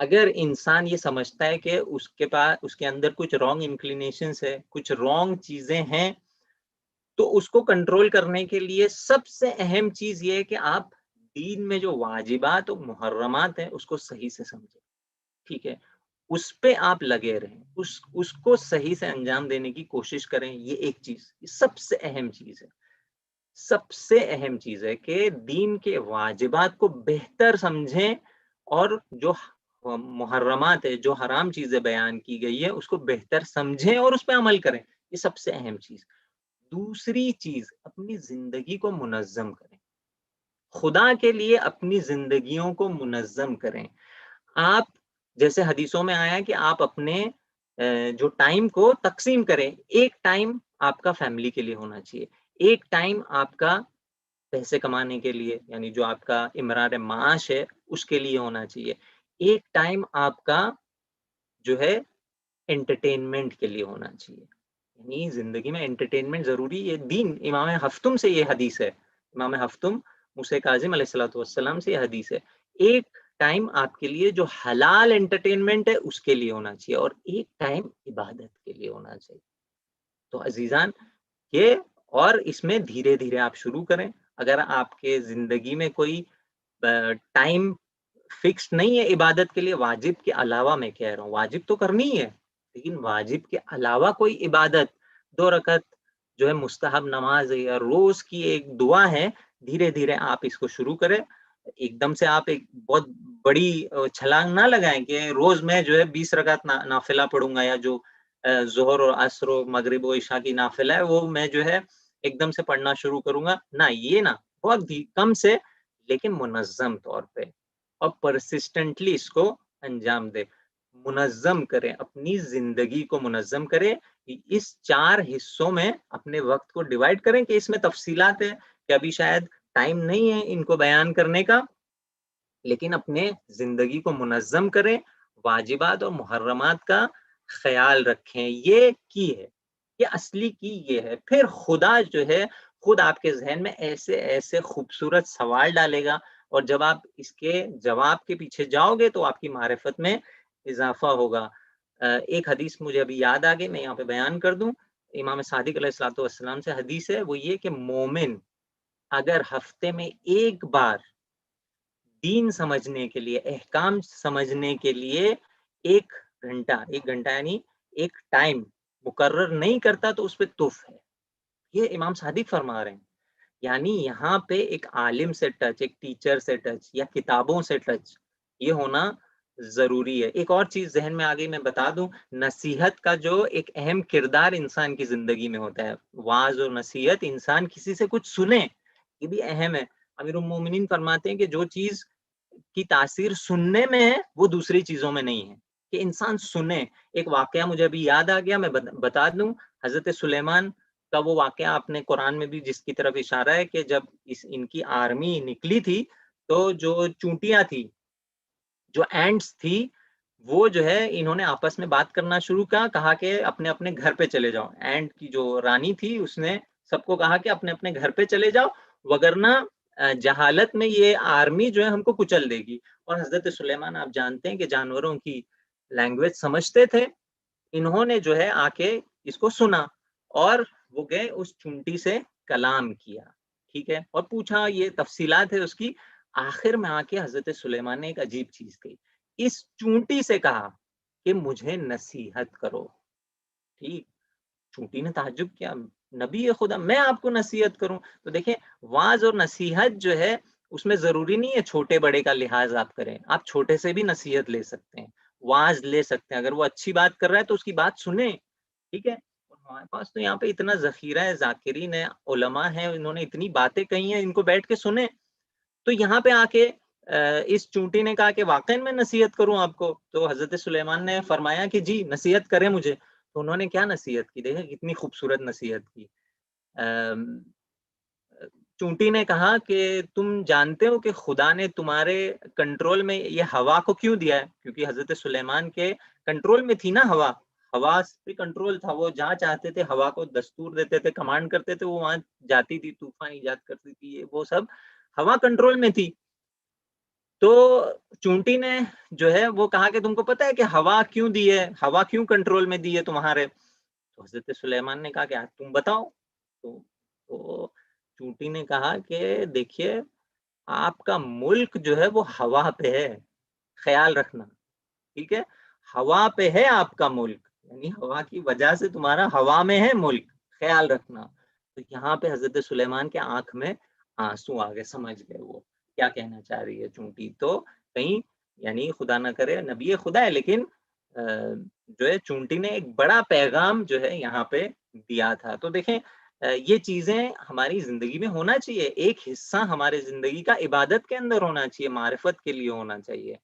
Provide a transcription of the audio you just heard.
اگر انسان یہ سمجھتا ہے کہ اس کے پاس اس کے اندر کچھ رانگ انکلینیشنز ہے، کچھ رانگ چیزیں ہیں، تو اس کو کنٹرول کرنے کے لیے سب سے اہم چیز یہ ہے کہ آپ دین میں جو واجبات اور محرمات ہیں اس کو صحیح سے سمجھیں، ٹھیک ہے؟ اس پہ آپ لگے رہیں، اس کو صحیح سے انجام دینے کی کوشش کریں. یہ ایک چیز، یہ سب سے اہم چیز ہے. سب سے اہم چیز ہے کہ دین کے واجبات کو بہتر سمجھیں، اور جو محرمات ہے، جو حرام چیزیں بیان کی گئی ہے، اس کو بہتر سمجھیں اور اس پہ عمل کریں. یہ سب سے اہم چیز. دوسری چیز، اپنی زندگی کو منظم کریں. خدا کے لیے اپنی زندگیوں کو منظم کریں. آپ جیسے حدیثوں میں آیا کہ آپ اپنے جو ٹائم کو تقسیم کریں. ایک ٹائم آپ کا فیملی کے لیے ہونا چاہیے، ایک ٹائم آپ کا پیسے کمانے کے لیے، یعنی جو آپ کا امرار معاش ہے اس کے لیے ہونا چاہیے، ایک ٹائم آپ کا جو ہے انٹرٹینمنٹ کے لیے ہونا چاہیے. یعنی زندگی میں انٹرٹینمنٹ ضروری ہے. دین امام ہفتم سے یہ حدیث ہے، امام ہفتم موسیٰ کاظم علیہ الصلوۃ والسلام سے یہ حدیث ہے. ایک ٹائم آپ کے لیے جو حلال انٹرٹینمنٹ ہے اس کے لیے ہونا چاہیے، اور ایک ٹائم عبادت کے لیے ہونا چاہیے. تو عزیزان، یہ اور اس میں دھیرے دھیرے آپ شروع کریں. اگر آپ کے زندگی میں کوئی ٹائم فکس نہیں ہے عبادت کے لیے، واجب کے علاوہ، میں کہہ رہا ہوں واجب تو کرنی ہے، لیکن واجب کے علاوہ کوئی عبادت، 2 رکعت جو ہے مستحب نماز ہے یا روز کی ایک دعا ہے، دھیرے دھیرے آپ اس کو شروع کریں. ایک دم سے آپ ایک بہت بڑی چھلانگ نہ لگائیں کہ روز میں جو ہے 20 رکعت نافلہ پڑھوں گا، یا جو ظہر اور عصر و مغرب و عشاء کی نافلہ ہے وہ میں جو ہے ایک دم سے پڑھنا شروع کروں گا. نہ، یہ نہ، بہت کم سے لیکن منظم طور پہ، اور پرسسٹنٹلی اس کو انجام دے. منظم کریں، اپنی زندگی کو منظم کریں. اس 4 حصوں میں اپنے وقت کو ڈیوائیڈ کریں، کہ اس میں تفصیلات ہے کہ ابھی شاید ٹائم نہیں ہے ان کو بیان کرنے کا، لیکن اپنے زندگی کو منظم کریں، واجبات اور محرمات کا خیال رکھیں. یہ کی ہے، یہ اصلی کی یہ ہے. پھر خدا جو ہے خود آپ کے ذہن میں ایسے ایسے خوبصورت سوال ڈالے گا، اور جب آپ اس کے جواب کے پیچھے جاؤ گے تو آپ کی معرفت میں اضافہ ہوگا. ایک حدیث مجھے ابھی یاد آ گئی، میں یہاں پہ بیان کر دوں. امام صادق علیہ الصلوۃ والسلام سے حدیث ہے، وہ یہ کہ مومن اگر ہفتے میں ایک بار دین سمجھنے کے لیے، احکام سمجھنے کے لیے 1 گھنٹہ، 1 گھنٹہ یعنی ایک ٹائم مقرر نہیں کرتا تو اس پہ تف ہے. یہ امام صادق فرما رہے ہیں. یعنی یہاں پہ ایک عالم سے ٹچ، ایک ٹیچر سے ٹچ، یا کتابوں سے ٹچ، یہ ہونا ضروری ہے. ایک اور چیز ذہن میں آ گئی، میں بتا دوں. نصیحت کا جو ایک اہم کردار انسان کی زندگی میں ہوتا ہے، واعظ اور نصیحت، انسان کسی سے کچھ سنے، یہ بھی اہم ہے. امیر المومنین فرماتے ہیں کہ جو چیز کی تاثیر سننے میں ہے وہ دوسری چیزوں میں نہیں ہے، کہ انسان سنے. ایک واقعہ مجھے ابھی یاد آ گیا، میں بتا دوں. حضرت سلیمان کا وہ واقعہ آپ نے قرآن میں بھی جس کی طرف اشارہ ہے، کہ جب ان کی آرمی نکلی تھی تو جو چونٹیاں تھی، جو اینٹس تھی، وہ جو ہے انہوں نے آپس میں بات کرنا شروع کہا کہ اپنے اپنے گھر پہ چلے جاؤ. اینٹ کی جو رانی تھی اس نے سب کو کہا کہ اپنے اپنے گھر پہ چلے جاؤ، وگرنہ جہالت میں یہ آرمی جو ہے ہم کو کچل دے گی. اور حضرت سلیمان آپ جانتے ہیں کہ جانوروں کی لینگویج سمجھتے تھے. انہوں نے جو ہے آ کے اس کو سنا، اور وہ گئے اس چونٹی سے کلام کیا، ٹھیک ہے، اور پوچھا. یہ تفصیلات ہے اس کی. آخر میں آ کے حضرت سلیمان نے ایک عجیب چیز کہی. اس چونٹی سے کہا کہ مجھے نصیحت کرو. ٹھیک، چونٹی نے تعجب کیا، نبی خدا میں آپ کو نصیحت کروں؟ تو دیکھیں، واعظ اور نصیحت جو ہے اس میں ضروری نہیں ہے چھوٹے بڑے کا لحاظ آپ کریں. آپ چھوٹے سے بھی نصیحت لے سکتے ہیں، واعظ لے سکتے ہیں. اگر وہ اچھی بات کر رہا ہے تو اس کی بات سنیں، ٹھیک ہے. ہمارے پاس تو یہاں پہ اتنا ذخیرہ ہے، ذاکرین ہے، علماء ہیں، انہوں نے اتنی باتیں کہی ہیں، ان کو بیٹھ کے سنیں. تو یہاں پہ آ کے اس چونٹی نے کہا کہ واقعی میں نصیحت کروں آپ کو؟ تو حضرت سلیمان نے فرمایا کہ جی نصیحت کریں مجھے. تو انہوں نے کیا نصیحت کی، دیکھیں کتنی خوبصورت نصیحت کی. چونٹی نے کہا کہ تم جانتے ہو کہ خدا نے تمہارے کنٹرول میں یہ ہوا کو کیوں دیا ہے؟ کیونکہ حضرت سلیمان کے کنٹرول میں تھی نا ہوا، ہوا پہ کنٹرول تھا. وہ جہاں چاہتے تھے ہوا کو دستور دیتے تھے، کمانڈ کرتے تھے، وہ وہاں جاتی تھی، طوفان ایجاد کرتی تھی، وہ سب ہوا کنٹرول میں تھی. تو چونٹی نے جو ہے وہ کہا کہ تم کو پتا ہے کہ ہوا کیوں دی ہے، ہوا کیوں کنٹرول میں دی ہے تمہارے؟ تو حضرت سلیمان نے کہا کہ تم بتاؤ. تو چونٹی نے کہا کہ دیکھیے آپ کا ملک جو ہے وہ ہوا پہ ہے، خیال رکھنا، ٹھیک ہے، ہوا پہ ہے آپ کا ملک، یعنی ہوا کی وجہ سے تمہارا ہوا میں ہے ملک، خیال رکھنا. تو یہاں پہ حضرت سلیمان کے آنکھ میں آنسو آ گئے، سمجھ گئے وہ کیا کہنا چاہ رہی ہے چونٹی. تو کہیں یعنی خدا نہ کرے نبی خدا ہے، لیکن جو ہے چونٹی نے ایک بڑا پیغام جو ہے یہاں پہ دیا تھا. تو دیکھیں یہ چیزیں ہماری زندگی میں ہونا چاہیے، ایک حصہ ہمارے زندگی کا عبادت کے اندر ہونا چاہیے، معرفت کے لیے ہونا چاہیے.